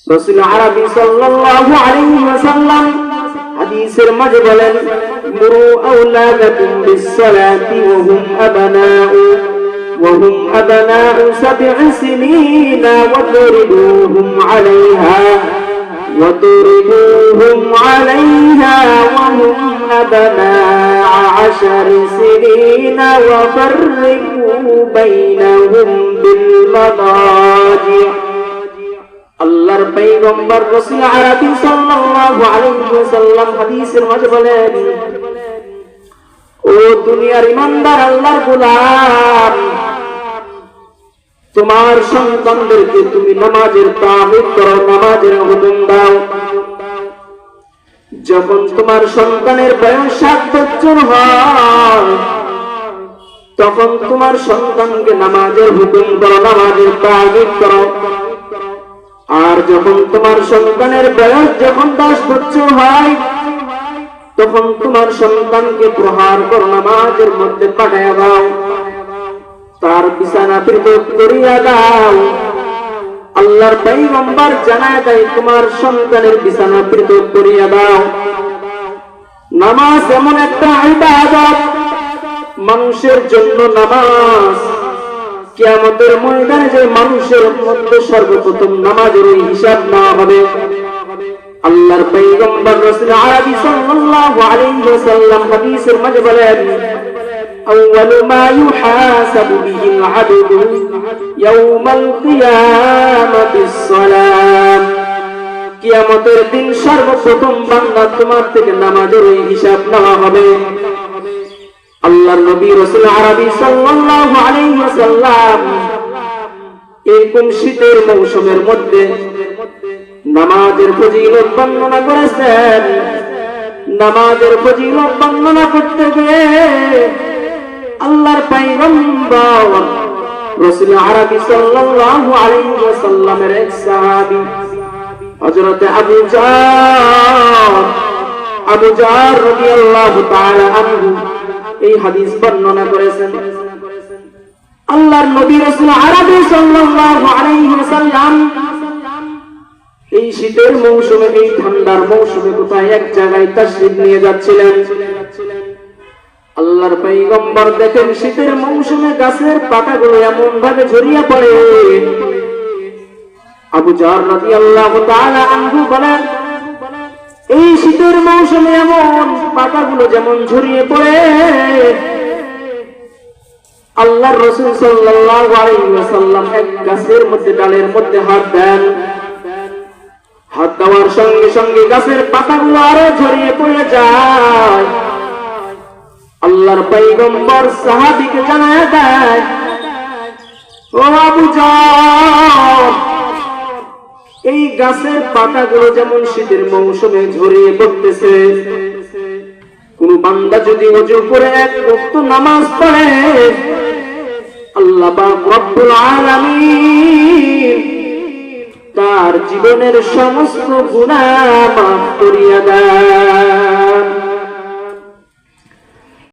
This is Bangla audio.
রাসূল আরবি সাল্লাল্লাহু আলাইহি ওয়াসাল্লাম হাদিসের মাঝে বলেন, মুরু আওলাদাকুম বিস-সালাতি ওয়া হুম আবনাউ 7 সিনিনা ওয়াদরিবুহুম আলাইহা وهم أبناء 10 سنين وفرقوا بينهم بالمضاجع। আল্লাহর পয়গম্বর রাসূল আরবি সাল্লাল্লাহু আলাইহি ওয়াসাল্লাম হাদিসের মাঝে বলেন, ও দুনিয়ার ইমানদার আল্লাহর গোলাম, তোমার সন্তানদেরকে তুমি নামাজের তামিল করো, নামাজের হুকুম দাও। যখন তোমার সন্তানের বয়স 7 বছর হয়, তখন তোমার সন্তানকে নামাজের হুকুম করো, নামাজের তামিল করো। আর যখন তোমার সন্তানের বয়স যখন 10 বছর হয়, তখন তোমার সন্তানকে প্রহার করো, নামাজের মধ্যে পাঠাইয়া দাও, তার বিছানা পৃথক করিয়া দাও। আল্লাহর পয়গম্বর জানায় দেয়, তোমার সন্তানের বিছানা পৃথক করিয়া দাও। নামাজ এমন একটা ইবাদত, মানুষের জন্য নামাজ কিয়ামতের ময়দানে যে মানুষের মধ্যে সর্বপ্রথম নামাজের হিসাব নেওয়া হবে। আল্লাহর পয়গম্বর রাসূল আরবি সাল্লাল্লাহু আলাইহি ওয়াসাল্লাম হাদিসের মাঝে বলেন, আউয়ালু মা ইউহাসাবু বিহিল আবদু ইয়াউমাল কিয়ামাতিস সালাম। কিয়ামতের দিন সর্বপ্রথম বান্দা তোমার থেকে নামাজের হিসাব নেওয়া হবে। আল্লাহর নবী রাসূল আরবি সাল্লাল্লাহু আলাইহি ওয়াসাল্লাম এরকম শীতের মৌসুমের মধ্যে নামাজের ফজিলত বর্ণনা করেছেন। নামাজের ফজিলত বর্ণনা করতে গিয়ে আল্লাহর পয়গম্বর রাসূল আরবি সাল্লাল্লাহু আলাইহি ওয়াসাল্লামের এক সাহাবী হযরত আবু জার রাদিয়াল্লাহু তাআলা আনহু এই হাদিস বর্ণনা করেছেন। আল্লাহর নবী রাসূল আরবি সাল্লাল্লাহু আলাইহি ওয়াসাল্লাম এই শীতের মৌসুমে, এই ঠান্ডার মৌসুমে কোথায় এক জায়গায় তাশরীফ নিয়ে যাচ্ছিলেন। আল্লাহর পয়গম্বর দেখেন শীতের মৌসুমে গাছের পাতাগুলো এমন ভাবে ঝরিয়ে পড়ে। আবু জার রাদিয়াল্লাহু তাআলা আনহু বলেন, এই শীতের মৌসুমে এমন পাতাগুলো যেমন ঝরিয়ে পড়ে, আল্লাহর রাসূল সাল্লাল্লাহু আলাইহি ওয়াসাল্লাম এক গাছের মধ্যে, ডালের মধ্যে হাত দেন। হাত দেওয়ার সঙ্গে সঙ্গে গাছের পাতাগুলো আরো ঝরিয়ে পড়ে যায়। আল্লাহর পয়গম্বর সাহাবীকে জানায় দেয়, ও আবু জার, এই গাছের পাতাগুলো যেমন শীতের মৌসুমে ঝরিয়ে পড়তেছে, কোন বান্দা যদি ওযু করে এক ওয়াক্ত নামাজ পড়ে, আল্লাহ পাক রব্বুল আলামিন তার জীবনের সমস্ত গুনাহ মাফ করিয়া দেন।